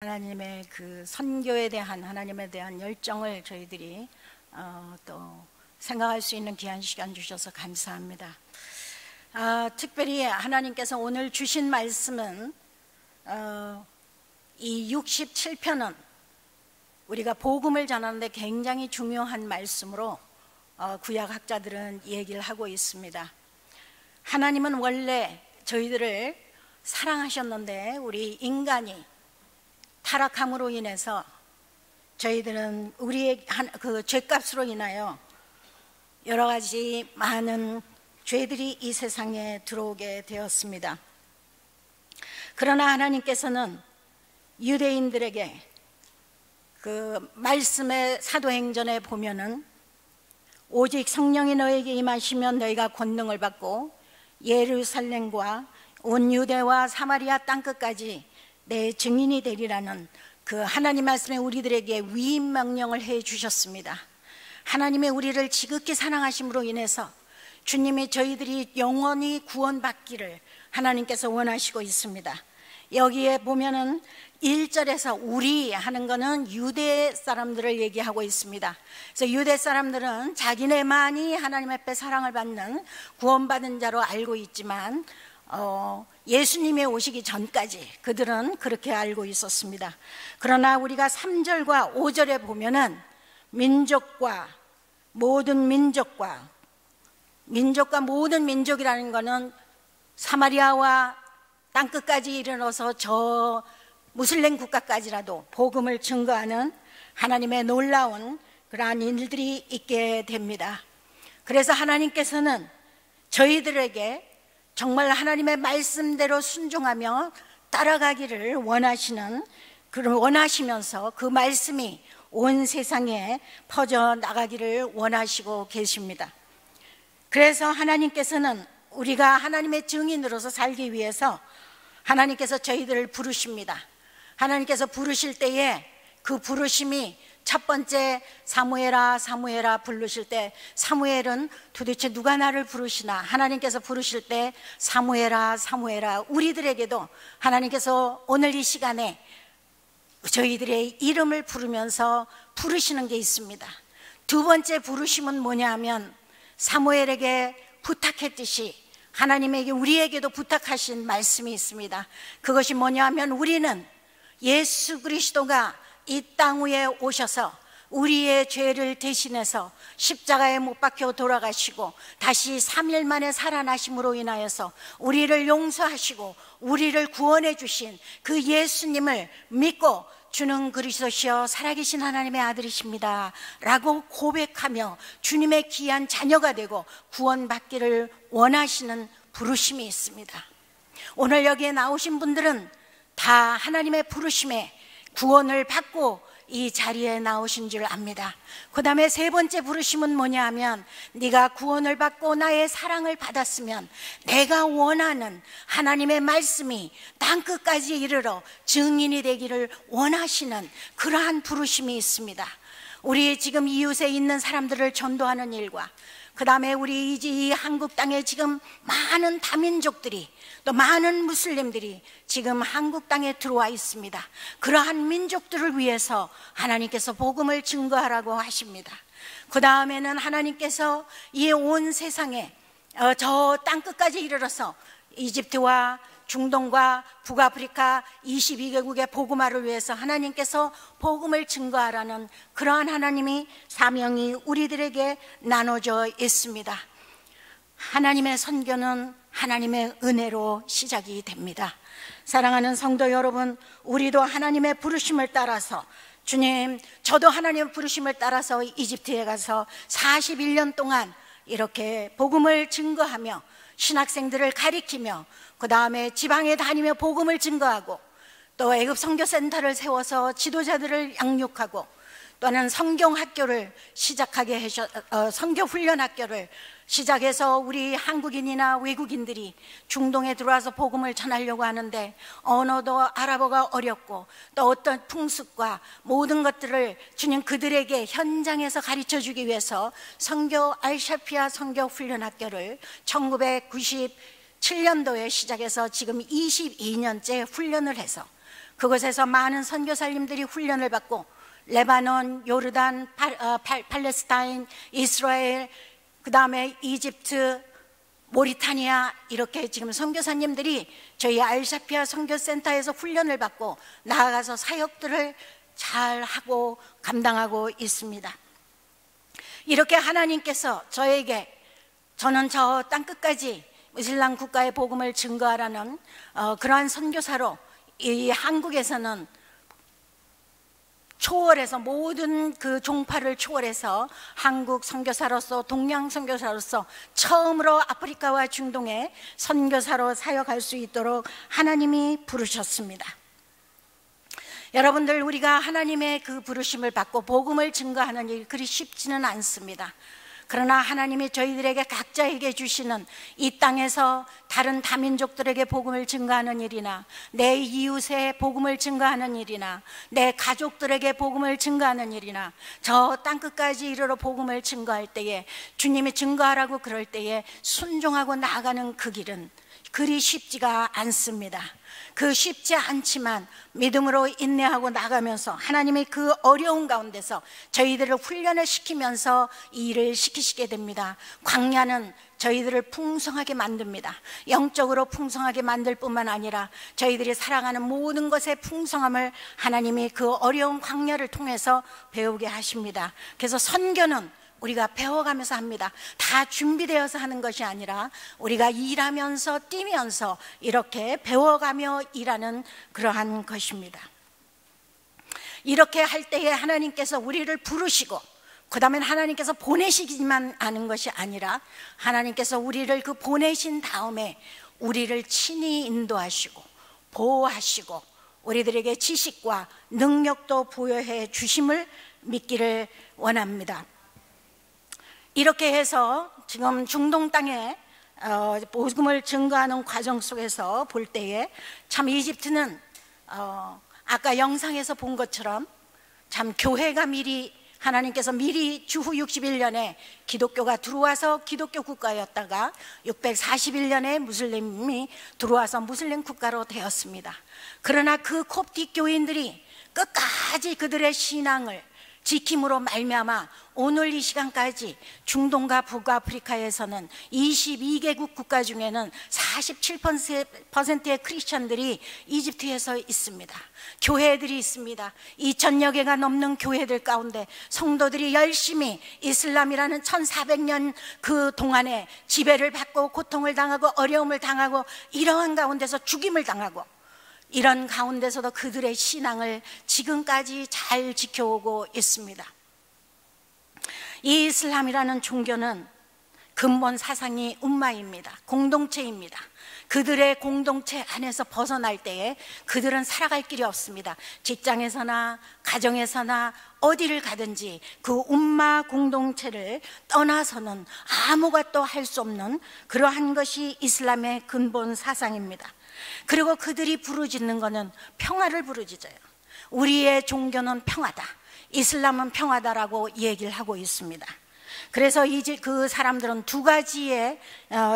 하나님의 그 선교에 대한 하나님에 대한 열정을 저희들이 또 생각할 수 있는 귀한 시간 주셔서 감사합니다. 특별히 하나님께서 오늘 주신 말씀은 이 67편은 우리가 복음을 전하는데 굉장히 중요한 말씀으로 구약학자들은 얘기를 하고 있습니다. 하나님은 원래 저희들을 사랑하셨는데 우리 인간이 타락함으로 인해서 저희들은 우리의 그 죄값으로 인하여 여러 가지 많은 죄들이 이 세상에 들어오게 되었습니다. 그러나 하나님께서는 유대인들에게 그 말씀의 사도행전에 보면은 오직 성령이 너에게 임하시면 너희가 권능을 받고 예루살렘과 온 유대와 사마리아 땅끝까지 내 증인이 되리라는 그 하나님 말씀에 우리들에게 위임 명령을 해 주셨습니다. 하나님의 우리를 지극히 사랑하심으로 인해서 주님이 저희들이 영원히 구원받기를 하나님께서 원하시고 있습니다. 여기에 보면은 1절에서 우리 하는 거는 유대 사람들을 얘기하고 있습니다. 그래서 유대 사람들은 자기네만이 하나님 앞에 사랑을 받는 구원받은 자로 알고 있지만 예수님이 오시기 전까지 그들은 그렇게 알고 있었습니다. 그러나 우리가 3절과 5절에 보면은 민족과 모든 민족이라는 것은 사마리아와 땅끝까지 이르러서 저 무슬림 국가까지라도 복음을 증거하는 하나님의 놀라운 그러한 일들이 있게 됩니다. 그래서 하나님께서는 저희들에게 정말 하나님의 말씀대로 순종하며 따라가기를 원하시면서 그 말씀이 온 세상에 퍼져나가기를 원하시고 계십니다. 그래서 하나님께서는 우리가 하나님의 증인으로서 살기 위해서 하나님께서 저희들을 부르십니다. 하나님께서 부르실 때에 그 부르심이 첫 번째 사무엘아 부르실 때 사무엘은 도대체 누가 나를 부르시나 하나님께서 부르실 때 사무엘아 우리들에게도 하나님께서 오늘 이 시간에 저희들의 이름을 부르면서 부르시는 게 있습니다. 두 번째 부르심은 뭐냐 하면 사무엘에게 부탁했듯이 하나님에게 우리에게도 부탁하신 말씀이 있습니다. 그것이 뭐냐 하면 우리는 예수 그리스도가 이 땅 위에 오셔서 우리의 죄를 대신해서 십자가에 못 박혀 돌아가시고 다시 3일 만에 살아나심으로 인하여서 우리를 용서하시고 우리를 구원해 주신 그 예수님을 믿고 주는 그리스도시여 살아계신 하나님의 아들이십니다 라고 고백하며 주님의 귀한 자녀가 되고 구원받기를 원하시는 부르심이 있습니다. 오늘 여기에 나오신 분들은 다 하나님의 부르심에 구원을 받고 이 자리에 나오신 줄 압니다. 그 다음에 세 번째 부르심은 뭐냐 하면 네가 구원을 받고 나의 사랑을 받았으면 내가 원하는 하나님의 말씀이 땅끝까지 이르러 증인이 되기를 원하시는 그러한 부르심이 있습니다. 우리 지금 이웃에 있는 사람들을 전도하는 일과 그 다음에 우리 이 한국 땅에 지금 많은 다민족들이 또 많은 무슬림들이 지금 한국 땅에 들어와 있습니다. 그러한 민족들을 위해서 하나님께서 복음을 증거하라고 하십니다. 그 다음에는 하나님께서 이 온 세상에 저 땅끝까지 이르러서 이집트와 중동과 북아프리카 22개국의 복음화를 위해서 하나님께서 복음을 증거하라는 그러한 하나님이 사명이 우리들에게 나눠져 있습니다. 하나님의 선교는 하나님의 은혜로 시작이 됩니다. 사랑하는 성도 여러분, 우리도 하나님의 부르심을 따라서 주님, 저도 하나님의 부르심을 따라서 이집트에 가서 41년 동안 이렇게 복음을 증거하며 신학생들을 가리키며 그 다음에 지방에 다니며 복음을 증거하고 또 애굽 선교센터를 세워서 지도자들을 양육하고 또는 성경학교를 시작하게 성교훈련학교를 시작해서 우리 한국인이나 외국인들이 중동에 들어와서 복음을 전하려고 하는데 언어도 아랍어가 어렵고 또 어떤 풍습과 모든 것들을 주님 그들에게 현장에서 가르쳐주기 위해서 선교 알샤피아 선교훈련학교를 1997년도에 시작해서 지금 22년째 훈련을 해서 그곳에서 많은 선교사님들이 훈련을 받고 레바논, 요르단, 팔레스타인, 이스라엘, 그 다음에 이집트, 모리타니아, 이렇게 지금 선교사님들이 저희 알샤피아 선교센터에서 훈련을 받고 나아가서 사역들을 잘 하고 감당하고 있습니다. 이렇게 하나님께서 저에게, 저는 저 땅끝까지 이슬람 국가의 복음을 증거하라는 그러한 선교사로 이 한국에서는 초월해서, 모든 그 종파를 초월해서 한국 선교사로서, 동양 선교사로서 처음으로 아프리카와 중동에 선교사로 사역할 수 있도록 하나님이 부르셨습니다. 여러분들, 우리가 하나님의 그 부르심을 받고 복음을 증거하는 일이 그리 쉽지는 않습니다. 그러나 하나님이 저희들에게 각자에게 주시는 이 땅에서 다른 다민족들에게 복음을 증거하는 일이나, 내 이웃에 복음을 증거하는 일이나, 내 가족들에게 복음을 증거하는 일이나, 저 땅끝까지 이르러 복음을 증거할 때에, 주님이 증거하라고 그럴 때에 순종하고 나아가는 그 길은 그리 쉽지가 않습니다. 그 쉽지 않지만 믿음으로 인내하고 나가면서 하나님의 그 어려운 가운데서 저희들을 훈련을 시키면서 이 일을 시키시게 됩니다. 광야는 저희들을 풍성하게 만듭니다. 영적으로 풍성하게 만들 뿐만 아니라 저희들이 살아가는 모든 것의 풍성함을 하나님이 그 어려운 광야를 통해서 배우게 하십니다. 그래서 선교는 우리가 배워가면서 합니다. 다 준비되어서 하는 것이 아니라 우리가 일하면서 뛰면서 이렇게 배워가며 일하는 그러한 것입니다. 이렇게 할 때에 하나님께서 우리를 부르시고, 그 다음에 하나님께서 보내시기만 하는 것이 아니라 하나님께서 우리를 그 보내신 다음에 우리를 친히 인도하시고 보호하시고 우리들에게 지식과 능력도 부여해 주심을 믿기를 원합니다. 이렇게 해서 지금 중동 땅에 복음을 증거하는 과정 속에서 볼 때에 참 이집트는 아까 영상에서 본 것처럼 참 교회가 미리, 하나님께서 미리 주후 61년에 기독교가 들어와서 기독교 국가였다가 641년에 무슬림이 들어와서 무슬림 국가로 되었습니다. 그러나 그 콥틱 교인들이 끝까지 그들의 신앙을 지킴으로 말미암아 오늘 이 시간까지 중동과 북아프리카에서는 22개국 국가 중에는 47%의 크리스천들이 이집트에서 있습니다. 교회들이 있습니다. 2000여 개가 넘는 교회들 가운데 성도들이 열심히 이슬람이라는 1400년 그 동안에 지배를 받고 고통을 당하고 어려움을 당하고 이러한 가운데서 죽임을 당하고 이런 가운데서도 그들의 신앙을 지금까지 잘 지켜오고 있습니다. 이 이슬람이라는 종교는 근본 사상이 umma입니다. 공동체입니다. 그들의 공동체 안에서 벗어날 때에 그들은 살아갈 길이 없습니다. 직장에서나 가정에서나 어디를 가든지 그 umma 공동체를 떠나서는 아무것도 할 수 없는 그러한 것이 이슬람의 근본 사상입니다. 그리고 그들이 부르짖는 것은 평화를 부르짖어요. 우리의 종교는 평화다, 이슬람은 평화다라고 얘기를 하고 있습니다. 그래서 이제 그 사람들은 두 가지의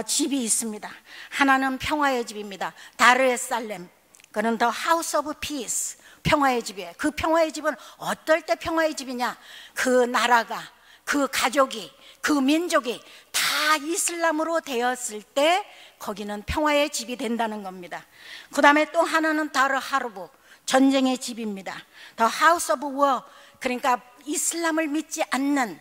집이 있습니다. 하나는 평화의 집입니다. 다르에살렘, 그는 The House of Peace, 평화의 집이에요. 그 평화의 집은 어떨 때 평화의 집이냐? 그 나라가, 그 가족이, 그 민족이 다 이슬람으로 되었을 때 거기는 평화의 집이 된다는 겁니다. 그 다음에 또 하나는 다르 하르브, 전쟁의 집입니다. The House of War, 그러니까 이슬람을 믿지 않는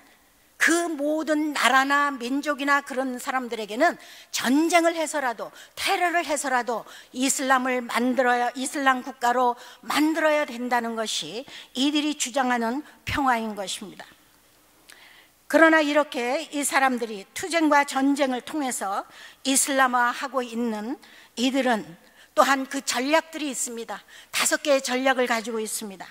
그 모든 나라나 민족이나 그런 사람들에게는 전쟁을 해서라도 테러를 해서라도 이슬람을 만들어야, 이슬람 국가로 만들어야 된다는 것이 이들이 주장하는 평화인 것입니다. 그러나 이렇게 이 사람들이 투쟁과 전쟁을 통해서 이슬람화하고 있는 이들은 또한 그 전략들이 있습니다. 5개의 전략을 가지고 있습니다.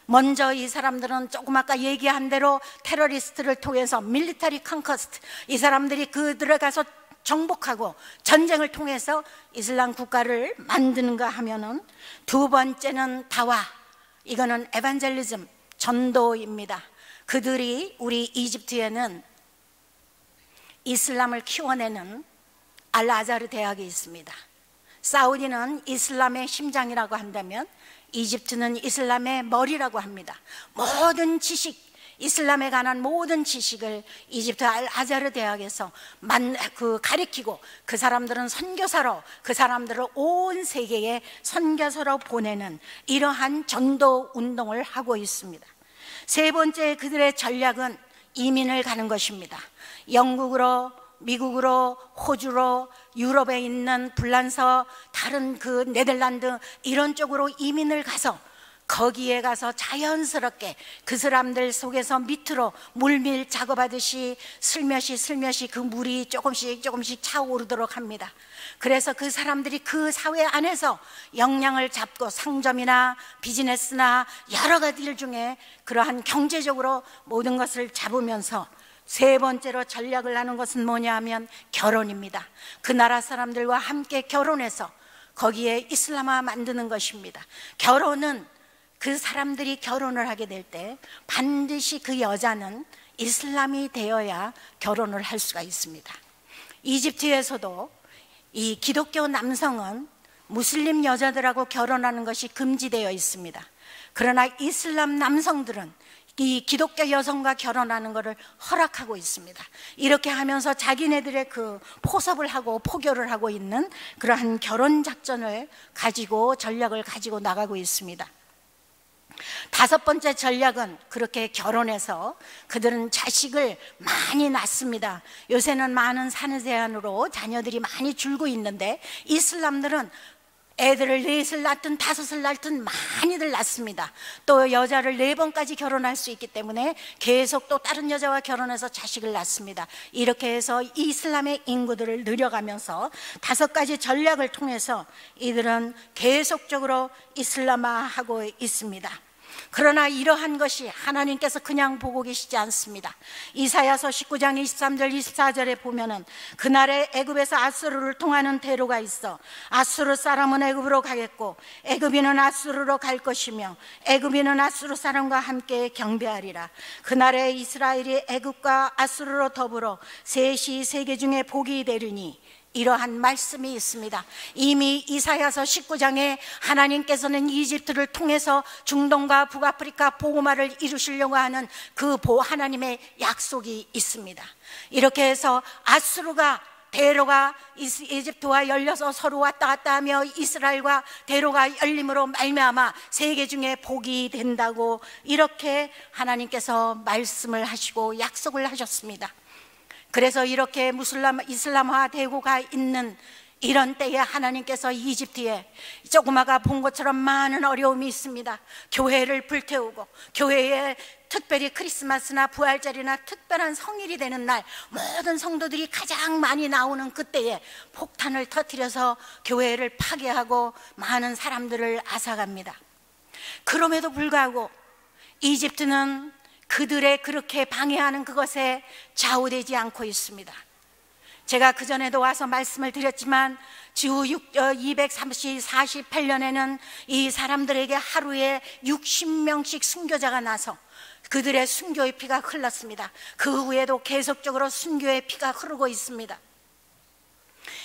먼저 이 사람들은 조금 아까 얘기한 대로 테러리스트를 통해서 밀리터리 컨커스트, 이 사람들이 그 들어가서 정복하고 전쟁을 통해서 이슬람 국가를 만드는가 하면은, 두 번째는 다와, 이거는 에반젤리즘, 전도입니다. 그들이 우리 이집트에는 이슬람을 키워내는 알아자르 대학이 있습니다. 사우디는 이슬람의 심장이라고 한다면 이집트는 이슬람의 머리라고 합니다. 모든 지식, 이슬람에 관한 모든 지식을 이집트 알아자르 대학에서 가르치고, 그 사람들은 선교사로, 그 사람들을 온 세계에 선교사로 보내는 이러한 전도 운동을 하고 있습니다. 세 번째 그들의 전략은 이민을 가는 것입니다. 영국으로, 미국으로, 호주로, 유럽에 있는 불란서, 다른 그 네덜란드 이런 쪽으로 이민을 가서 거기에 가서 자연스럽게 그 사람들 속에서 밑으로 물밀 작업하듯이 슬며시 그 물이 조금씩 차오르도록 합니다. 그래서 그 사람들이 그 사회 안에서 역량을 잡고 상점이나 비즈니스나 여러 가지 일 중에 그러한 경제적으로 모든 것을 잡으면서, 세 번째로 전략을 하는 것은 뭐냐 하면 결혼입니다. 그 나라 사람들과 함께 결혼해서 거기에 이슬람화 만드는 것입니다. 결혼은 그 사람들이 결혼을 하게 될 때 반드시 그 여자는 이슬람이 되어야 결혼을 할 수가 있습니다. 이집트에서도 이 기독교 남성은 무슬림 여자들하고 결혼하는 것이 금지되어 있습니다. 그러나 이슬람 남성들은 이 기독교 여성과 결혼하는 것을 허락하고 있습니다. 이렇게 하면서 자기네들의 그 포섭을 하고 포교를 하고 있는 그러한 결혼 작전을 가지고, 전략을 가지고 나가고 있습니다. 다섯 번째 전략은 그렇게 결혼해서 그들은 자식을 많이 낳습니다. 요새는 많은 산후 제한으로 자녀들이 많이 줄고 있는데, 이슬람들은 애들을 4을 낳든 5을 낳든 많이들 낳습니다. 또 여자를 4번까지 결혼할 수 있기 때문에 계속 또 다른 여자와 결혼해서 자식을 낳습니다. 이렇게 해서 이슬람의 인구들을 늘려가면서 5가지 전략을 통해서 이들은 계속적으로 이슬람화하고 있습니다. 그러나 이러한 것이 하나님께서 그냥 보고 계시지 않습니다. 이사야서 19장 23절 24절에 보면은 그날에 애굽에서 아수르를 통하는 대로가 있어 아수르 사람은 애굽으로 가겠고 애굽인은 아수르로 갈 것이며 애굽인은 아수르 사람과 함께 경배하리라. 그날에 이스라엘이 애굽과 아수르로 더불어 셋이 세계 중에 복이 되리니, 이러한 말씀이 있습니다. 이미 이사야서 19장에 하나님께서는 이집트를 통해서 중동과 북아프리카 복음화를 이루시려고 하는 그 하나님의 약속이 있습니다. 이렇게 해서 아수르가 대로가 이집트와 열려서 서로 왔다 갔다 하며 이스라엘과 대로가 열림으로 말미암아 세계 중에 복이 된다고 이렇게 하나님께서 말씀을 하시고 약속을 하셨습니다. 그래서 이렇게 이슬람화 되고가 있는 이런 때에 하나님께서 이집트에 조그마가 본 것처럼 많은 어려움이 있습니다. 교회를 불태우고, 교회에 특별히 크리스마스나 부활절이나 특별한 성일이 되는 날 모든 성도들이 가장 많이 나오는 그때에 폭탄을 터뜨려서 교회를 파괴하고 많은 사람들을 앗아갑니다. 그럼에도 불구하고 이집트는 그들의 그렇게 방해하는 그것에 좌우되지 않고 있습니다. 제가 그전에도 와서 말씀을 드렸지만 주 248년에는 이 사람들에게 하루에 60명씩 순교자가 나서 그들의 순교의 피가 흘렀습니다. 그 후에도 계속적으로 순교의 피가 흐르고 있습니다.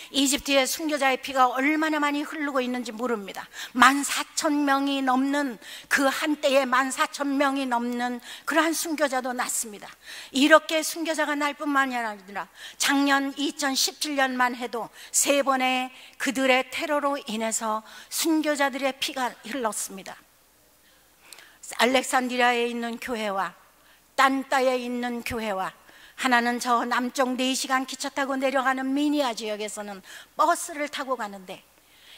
이집트의 순교자의 피가 얼마나 많이 흐르고 있는지 모릅니다. 14,000명이 넘는, 그 한때에 14,000명이 넘는 그러한 순교자도 났습니다. 이렇게 순교자가 날 뿐만이 아니라 작년 2017년만 해도 3번의 그들의 테러로 인해서 순교자들의 피가 흘렀습니다. 알렉산드리아에 있는 교회와 딴따에 있는 교회와 하나는 저 남쪽 4시간 기차 타고 내려가는 미니아 지역에서는 버스를 타고 가는데,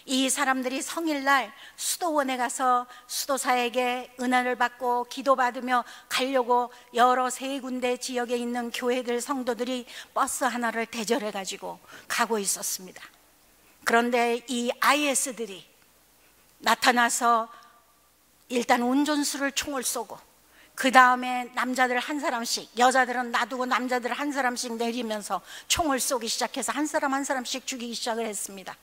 이 사람들이 성일날 수도원에 가서 수도사에게 은혜를 받고 기도받으며 가려고 여러 3군데 지역에 있는 교회들 성도들이 버스 하나를 대절해 가지고 가고 있었습니다. 그런데 이 IS들이 나타나서 일단 운전수를 총을 쏘고, 그 다음에 남자들 한 사람씩, 여자들은 놔두고 남자들 한 사람씩 내리면서 총을 쏘기 시작해서 한 사람 한 사람씩 죽이기 시작을 했습니다.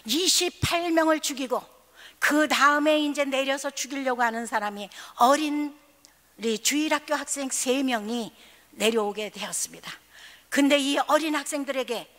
28명을 죽이고, 그 다음에 이제 내려서 죽이려고 하는 사람이 어린 우리 주일학교 학생 3명이 내려오게 되었습니다. 근데 이 어린 학생들에게,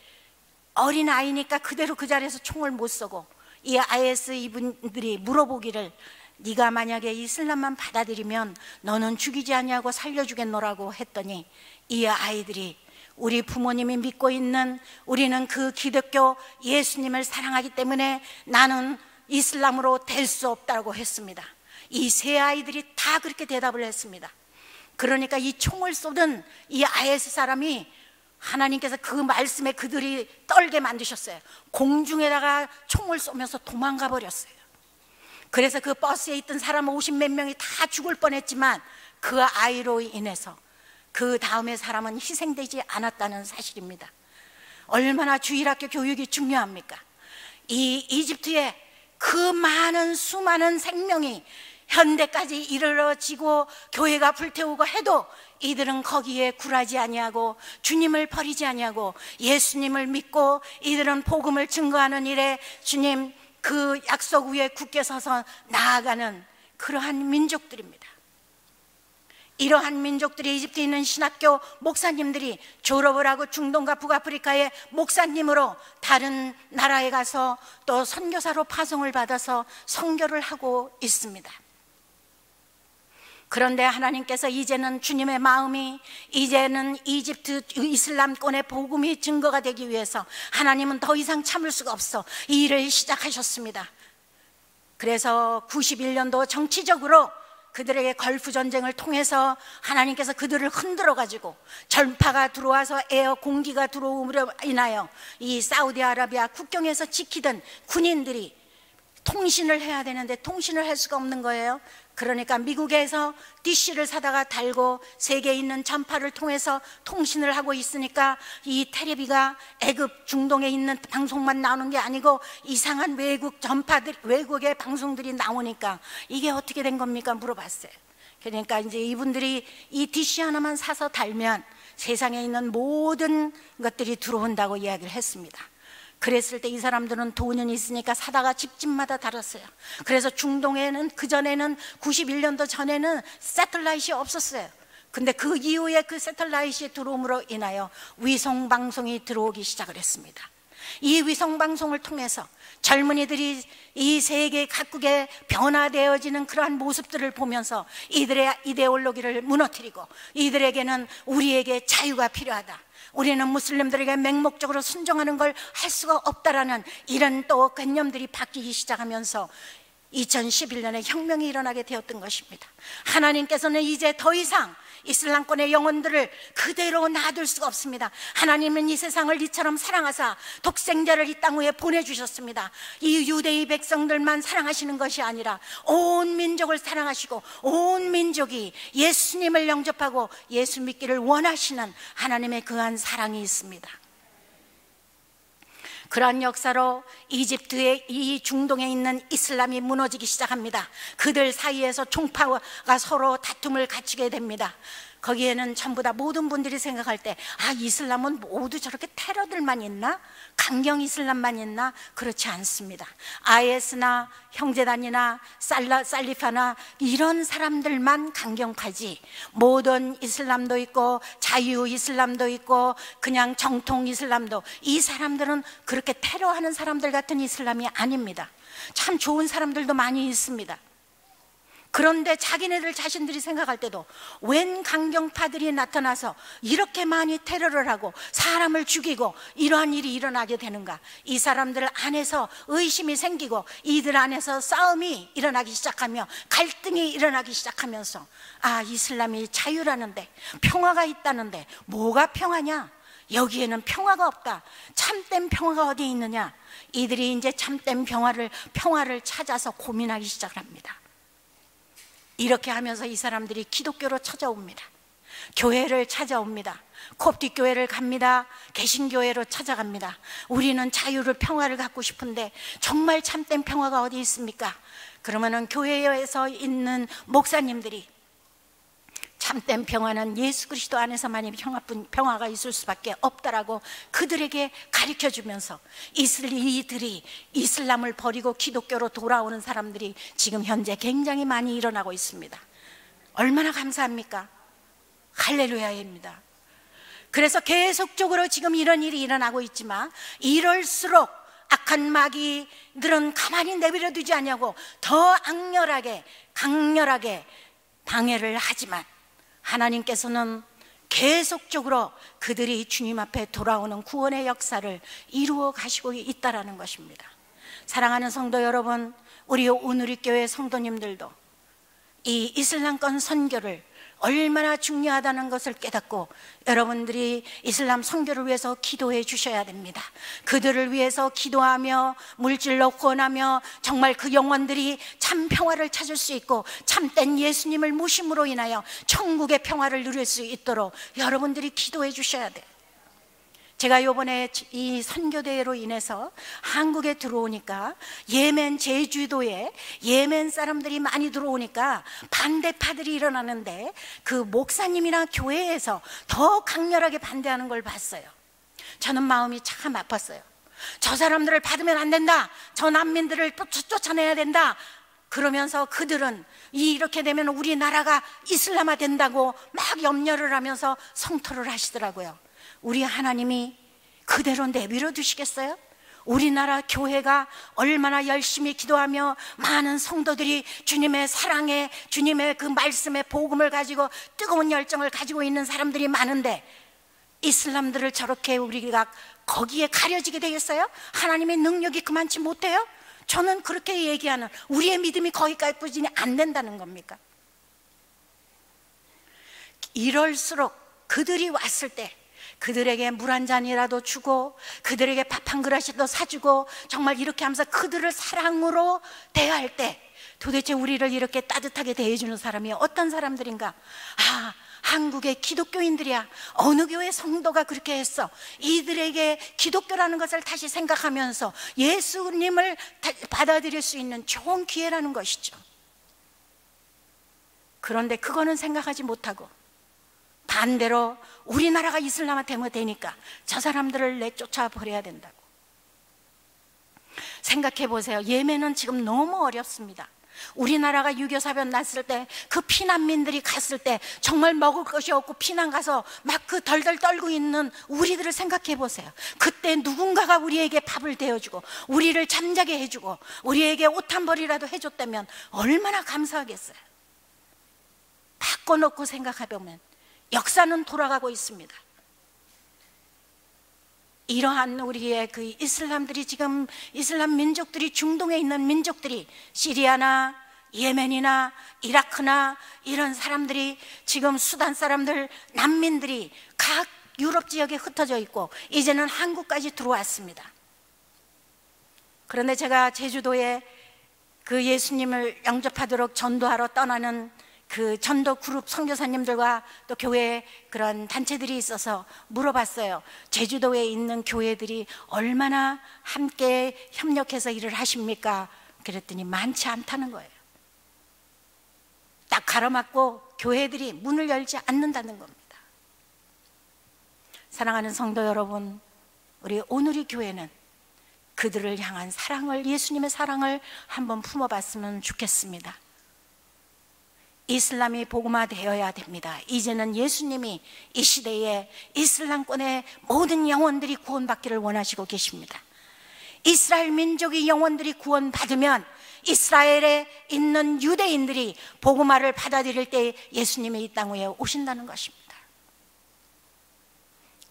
어린 아이니까 그대로 그 자리에서 총을 못 쏘고, 이 IS 이분들이 물어보기를, 네가 만약에 이슬람만 받아들이면 너는 죽이지 아니하고 살려주겠노라고 했더니 이 아이들이 우리 부모님이 믿고 있는, 우리는 그 기독교 예수님을 사랑하기 때문에 나는 이슬람으로 될 수 없다고 했습니다. 이 세 아이들이 다 그렇게 대답을 했습니다. 그러니까 이 총을 쏘던 이 IS 사람이 하나님께서 그 말씀에 그들이 떨게 만드셨어요. 공중에다가 총을 쏘면서 도망가 버렸어요. 그래서 그 버스에 있던 사람 50몇 명이 다 죽을 뻔했지만 그 아이로 인해서 그 다음에 사람은 희생되지 않았다는 사실입니다. 얼마나 주일학교 교육이 중요합니까? 이 이집트에 그 많은 수많은 생명이 현대까지 이르러지고 교회가 불태우고 해도 이들은 거기에 굴하지 아니하고 주님을 버리지 아니하고 예수님을 믿고 이들은 복음을 증거하는 일에 주님 그 약속 위에 굳게 서서 나아가는 그러한 민족들입니다. 이러한 민족들이 이집트에 있는 신학교 목사님들이 졸업을 하고 중동과 북아프리카의 목사님으로 다른 나라에 가서 또 선교사로 파송을 받아서 선교를 하고 있습니다. 그런데 하나님께서 이제는 주님의 마음이 이제는 이집트 이슬람권의 복음이 증거가 되기 위해서 하나님은 더 이상 참을 수가 없어 이 일을 시작하셨습니다. 그래서 91년도 정치적으로 그들에게 걸프 전쟁을 통해서 하나님께서 그들을 흔들어 가지고 전파가 들어와서 에어 공기가 들어옴으로 인하여 이 사우디아라비아 국경에서 지키던 군인들이 통신을 해야 되는데 통신을 할 수가 없는 거예요. 그러니까 미국에서 DC를 사다가 달고 세계에 있는 전파를 통해서 통신을 하고 있으니까 이 텔레비가 애굽 중동에 있는 방송만 나오는 게 아니고 이상한 외국 전파들, 외국의 방송들이 나오니까 이게 어떻게 된 겁니까? 물어봤어요. 그러니까 이제 이분들이 이 DC 하나만 사서 달면 세상에 있는 모든 것들이 들어온다고 이야기를 했습니다. 그랬을 때 이 사람들은 돈은 있으니까 사다가 집집마다 달았어요. 그래서 중동에는 그전에는 91년도 전에는 새틀라이트이 없었어요. 근데 그 이후에 그 새틀라이트이 들어옴으로 인하여 위성방송이 들어오기 시작을 했습니다. 이 위성방송을 통해서 젊은이들이 이 세계 각국에 변화되어지는 그러한 모습들을 보면서 이들의 이데올로기를 무너뜨리고 이들에게는 우리에게 자유가 필요하다, 우리는 무슬림들에게 맹목적으로 순종하는 걸 할 수가 없다라는 이런 또 개념들이 바뀌기 시작하면서 2011년에 혁명이 일어나게 되었던 것입니다. 하나님께서는 이제 더 이상 이슬람권의 영혼들을 그대로 놔둘 수가 없습니다. 하나님은 이 세상을 이처럼 사랑하사 독생자를 이 땅 위에 보내주셨습니다. 이 유대의 백성들만 사랑하시는 것이 아니라 온 민족을 사랑하시고 온 민족이 예수님을 영접하고 예수 믿기를 원하시는 하나님의 그한 사랑이 있습니다. 그러한 역사로 이집트의 이 중동에 있는 이슬람이 무너지기 시작합니다. 그들 사이에서 종파가 서로 다툼을 갖추게 됩니다. 거기에는 전부 다 모든 분들이 생각할 때 이슬람은 모두 저렇게 테러들만 있나? 강경 이슬람만 있나? 그렇지 않습니다. IS나 형제단이나 살리파나 이런 사람들만 강경파지 모든 이슬람도 있고 자유 이슬람도 있고 그냥 정통 이슬람도, 이 사람들은 그렇게 테러하는 사람들 같은 이슬람이 아닙니다. 참 좋은 사람들도 많이 있습니다. 그런데 자기네들 자신들이 생각할 때도 웬 강경파들이 나타나서 이렇게 많이 테러를 하고 사람을 죽이고 이러한 일이 일어나게 되는가? 이 사람들 안에서 의심이 생기고 이들 안에서 싸움이 일어나기 시작하며 갈등이 일어나기 시작하면서 이슬람이 자유라는데 평화가 있다는데 뭐가 평화냐? 여기에는 평화가 없다. 참된 평화가 어디에 있느냐? 이들이 이제 참된 평화를 찾아서 고민하기 시작을 합니다. 이렇게 하면서 이 사람들이 기독교로 찾아옵니다. 교회를 찾아옵니다. 콥틱 교회를 갑니다. 개신교회로 찾아갑니다. 우리는 자유를, 평화를 갖고 싶은데 정말 참된 평화가 어디 있습니까? 그러면은 교회에서 있는 목사님들이 참된 평화는 예수 그리스도 안에서만이 평화가 있을 수밖에 없다라고 그들에게 가르쳐주면서 이들이 이슬람을 버리고 기독교로 돌아오는 사람들이 지금 현재 굉장히 많이 일어나고 있습니다. 얼마나 감사합니까? 할렐루야입니다. 그래서 계속적으로 지금 이런 일이 일어나고 있지만 이럴수록 악한 마귀들은 가만히 내버려 두지 않냐고 더 악렬하게 강렬하게 방해를 하지만 하나님께서는 계속적으로 그들이 주님 앞에 돌아오는 구원의 역사를 이루어 가시고 있다라는 것입니다. 사랑하는 성도 여러분, 우리 오누리 교회 성도님들도 이 이슬람권 선교를 얼마나 중요하다는 것을 깨닫고 여러분들이 이슬람 선교를 위해서 기도해 주셔야 됩니다. 그들을 위해서 기도하며 물질로 구원하며 정말 그 영혼들이 참 평화를 찾을 수 있고 참된 예수님을 모심으로 인하여 천국의 평화를 누릴 수 있도록 여러분들이 기도해 주셔야 돼요. 제가 이번에 이 선교대회로 인해서 한국에 들어오니까 예멘 제주도에 예멘 사람들이 많이 들어오니까 반대파들이 일어나는데 그 목사님이나 교회에서 더 강렬하게 반대하는 걸 봤어요. 저는 마음이 참 아팠어요. 저 사람들을 받으면 안 된다, 저 난민들을 쫓아내야 된다 그러면서 그들은 이렇게 되면 우리나라가 이슬람화 된다고 막 염려를 하면서 성토를 하시더라고요. 우리 하나님이 그대로 내버려 두시겠어요? 우리나라 교회가 얼마나 열심히 기도하며 많은 성도들이 주님의 사랑에 주님의 그 말씀의 복음을 가지고 뜨거운 열정을 가지고 있는 사람들이 많은데 이슬람들을 저렇게 우리가 거기에 가려지게 되겠어요? 하나님의 능력이 그만치 못해요? 저는 그렇게 얘기하는 우리의 믿음이 거기까지 안 된다는 겁니까? 이럴수록 그들이 왔을 때 그들에게 물 한 잔이라도 주고 그들에게 밥 한 그릇이라도 사주고 정말 이렇게 하면서 그들을 사랑으로 대할 때 도대체 우리를 이렇게 따뜻하게 대해주는 사람이 어떤 사람들인가? 아, 한국의 기독교인들이야. 어느 교회 성도가 그렇게 했어. 이들에게 기독교라는 것을 다시 생각하면서 예수님을 받아들일 수 있는 좋은 기회라는 것이죠. 그런데 그거는 생각하지 못하고 반대로 우리나라가 이슬람화 되니까 저 사람들을 내쫓아 버려야 된다고. 생각해 보세요. 예멘은 지금 너무 어렵습니다. 우리나라가 6.25 사변 났을 때 그 피난민들이 갔을 때 정말 먹을 것이 없고 피난 가서 막 그 덜덜 떨고 있는 우리들을 생각해 보세요. 그때 누군가가 우리에게 밥을 대어주고 우리를 잠자게 해주고 우리에게 옷 한 벌이라도 해줬다면 얼마나 감사하겠어요. 바꿔놓고 생각해보면 역사는 돌아가고 있습니다. 이러한 우리의 그 이슬람들이 지금 이슬람 민족들이 중동에 있는 민족들이 시리아나 예멘이나 이라크나 이런 사람들이 지금 수단 사람들 난민들이 각 유럽 지역에 흩어져 있고 이제는 한국까지 들어왔습니다. 그런데 제가 제주도에 그 예수님을 영접하도록 전도하러 떠나는 그 전도 그룹 선교사님들과 또 교회 그런 단체들이 있어서 물어봤어요. 제주도에 있는 교회들이 얼마나 함께 협력해서 일을 하십니까? 그랬더니 많지 않다는 거예요. 딱 가로막고 교회들이 문을 열지 않는다는 겁니다. 사랑하는 성도 여러분, 우리 오누리 교회는 그들을 향한 사랑을, 예수님의 사랑을 한번 품어봤으면 좋겠습니다. 이슬람이 복음화되어야 됩니다. 이제는 예수님이 이 시대에 이슬람권의 모든 영혼들이 구원받기를 원하시고 계십니다. 이스라엘 민족의 영혼들이 구원받으면 이스라엘에 있는 유대인들이 복음화를 받아들일 때 예수님이 이 땅 위에 오신다는 것입니다.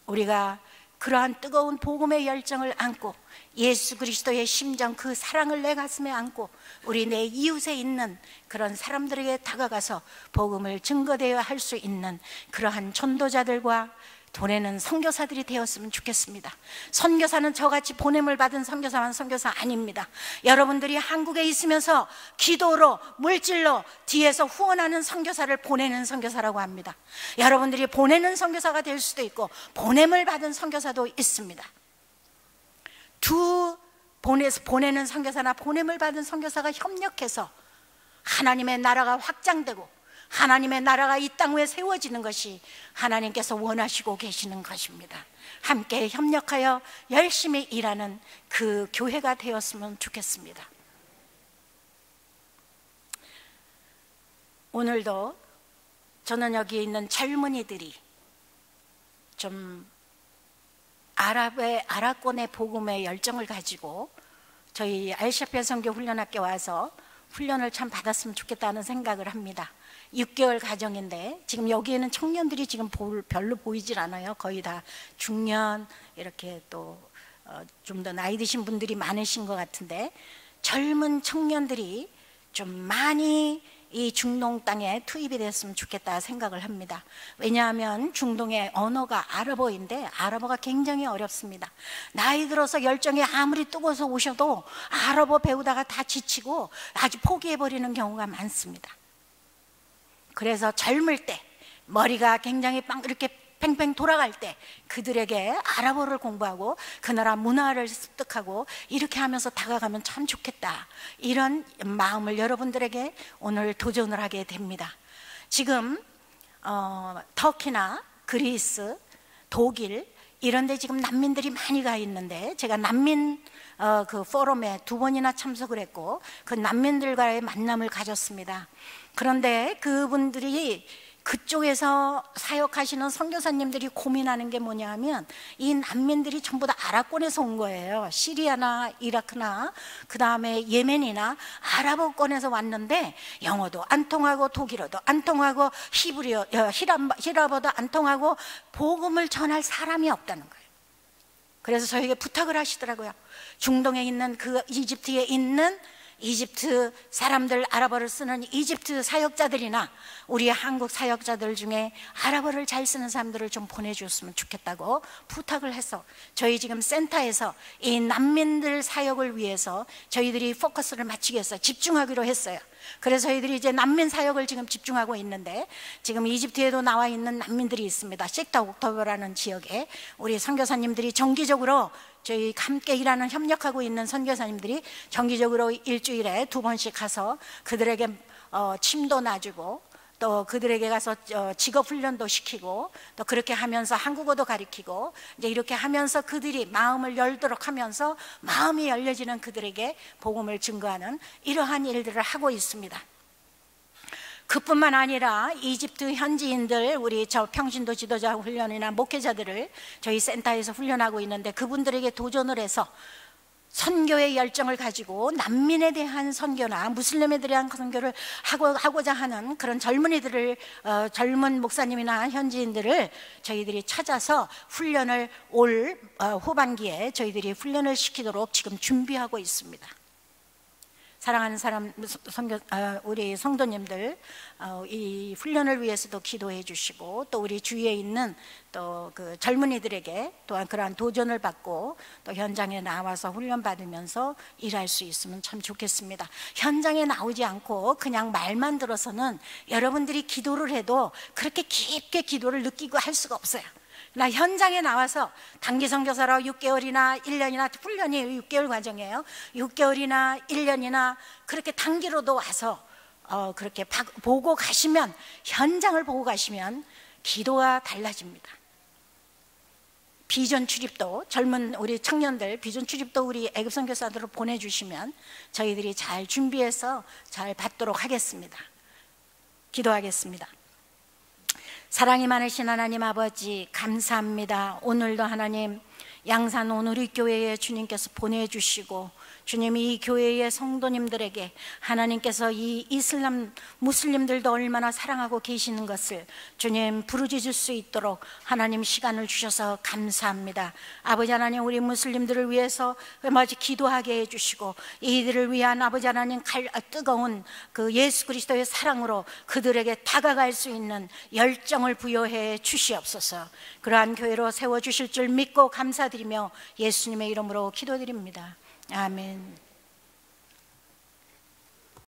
우리가 그러한 뜨거운 복음의 열정을 안고 예수 그리스도의 심정, 그 사랑을 내 가슴에 안고 우리 내 이웃에 있는 그런 사람들에게 다가가서 복음을 증거되어야 할 수 있는 그러한 전도자들과 보내는 선교사들이 되었으면 좋겠습니다. 선교사는 저같이 보냄을 받은 선교사만 선교사 아닙니다. 여러분들이 한국에 있으면서 기도로 물질로 뒤에서 후원하는 선교사를 보내는 선교사라고 합니다. 여러분들이 보내는 선교사가 될 수도 있고 보냄을 받은 선교사도 있습니다. 보내는 선교사나 보냄을 받은 선교사가 협력해서 하나님의 나라가 확장되고 하나님의 나라가 이 땅 위에 세워지는 것이 하나님께서 원하시고 계시는 것입니다. 함께 협력하여 열심히 일하는 그 교회가 되었으면 좋겠습니다. 오늘도 저는 여기 있는 젊은이들이 좀 아랍권의 복음의 열정을 가지고 저희 알샤피아 선교 훈련학교 와서 훈련을 참 받았으면 좋겠다는 생각을 합니다. 6개월 과정인데 지금 여기에는 청년들이 지금 별로 보이질 않아요. 거의 다 중년, 이렇게 또 좀 더 나이 드신 분들이 많으신 것 같은데, 젊은 청년들이 좀 많이 이 중동 땅에 투입이 됐으면 좋겠다 생각을 합니다. 왜냐하면 중동의 언어가 아랍어인데 아랍어가 굉장히 어렵습니다. 나이 들어서 열정이 아무리 뜨거워서 오셔도 아랍어 배우다가 다 지치고 아주 포기해버리는 경우가 많습니다. 그래서 젊을 때 머리가 굉장히 이렇게 팽팽 돌아갈 때 그들에게 아랍어를 공부하고 그 나라 문화를 습득하고 이렇게 하면서 다가가면 참 좋겠다, 이런 마음을 여러분들에게 오늘 도전을 하게 됩니다. 지금 터키나 그리스, 독일 이런 데 지금 난민들이 많이 가 있는데, 제가 난민 그 포럼에 2번이나 참석을 했고 그 난민들과의 만남을 가졌습니다. 그런데 그분들이, 그쪽에서 사역하시는 선교사님들이 고민하는 게 뭐냐 하면, 이 난민들이 전부 다 아랍권에서 온 거예요. 시리아나 이라크나 그 다음에 예멘이나 아랍어권에서 왔는데 영어도 안 통하고 독일어도 안 통하고 히랍어도 안 통하고 복음을 전할 사람이 없다는 거예요. 그래서 저에게 부탁을 하시더라고요. 중동에 있는 그 이집트에 있는 이집트 사람들, 아랍어를 쓰는 이집트 사역자들이나 우리 한국 사역자들 중에 아랍어를 잘 쓰는 사람들을 좀 보내주었으면 좋겠다고 부탁을 해서 저희 지금 센터에서 이 난민들 사역을 위해서 저희들이 포커스를 맞추기 위해서 집중하기로 했어요. 그래서 저희들이 이제 난민 사역을 지금 집중하고 있는데, 지금 이집트에도 나와 있는 난민들이 있습니다. 섹타 옥토버라는 지역에 우리 선교사님들이 정기적으로, 저희 함께 일하는 협력하고 있는 선교사님들이 정기적으로 일주일에 2번씩 가서 그들에게 침도 놔주고 또 그들에게 가서 직업 훈련도 시키고 또 그렇게 하면서 한국어도 가르치고 이제 이렇게 하면서 그들이 마음을 열도록 하면서 마음이 열려지는 그들에게 복음을 증거하는 이러한 일들을 하고 있습니다. 그뿐만 아니라 이집트 현지인들, 우리 평신도 지도자 훈련이나 목회자들을 저희 센터에서 훈련하고 있는데, 그분들에게 도전을 해서 선교의 열정을 가지고 난민에 대한 선교나 무슬림에 대한 선교를 하고자 하는 그런 젊은이들을, 젊은 목사님이나 현지인들을 저희들이 찾아서 훈련을 올 후반기에 저희들이 훈련을 시키도록 지금 준비하고 있습니다. 사랑하는 우리 성도님들, 이 훈련을 위해서도 기도해 주시고, 또 우리 주위에 있는 또 그 젊은이들에게 또한 그러한 도전을 받고 또 현장에 나와서 훈련 받으면서 일할 수 있으면 참 좋겠습니다. 현장에 나오지 않고 그냥 말만 들어서는 여러분들이 기도를 해도 그렇게 깊게 기도를 느끼고 할 수가 없어요. 나 현장에 나와서 단기 선교사로 6개월이나 1년이나, 훈련이 6개월 과정이에요. 6개월이나 1년이나 그렇게 단기로도 와서 그렇게 보고 가시면, 현장을 보고 가시면 기도가 달라집니다. 비전 출입도, 젊은 우리 청년들 비전 출입도 우리 애굽 선교사들을 보내주시면 저희들이 잘 준비해서 잘 받도록 하겠습니다. 기도하겠습니다. 사랑이 많으신 하나님 아버지, 감사합니다. 오늘도 하나님 양산 오누리 교회에 주님께서 보내주시고, 주님이 이 교회의 성도님들에게 하나님께서 이 이슬람 무슬림들도 얼마나 사랑하고 계시는 것을 주님 부르짖을 수 있도록 하나님 시간을 주셔서 감사합니다. 아버지 하나님, 우리 무슬림들을 위해서 마치 기도하게 해주시고, 이들을 위한 아버지 하나님 뜨거운 그 예수 그리스도의 사랑으로 그들에게 다가갈 수 있는 열정을 부여해 주시옵소서. 그러한 교회로 세워주실 줄 믿고 감사드리며 예수님의 이름으로 기도드립니다. 아멘.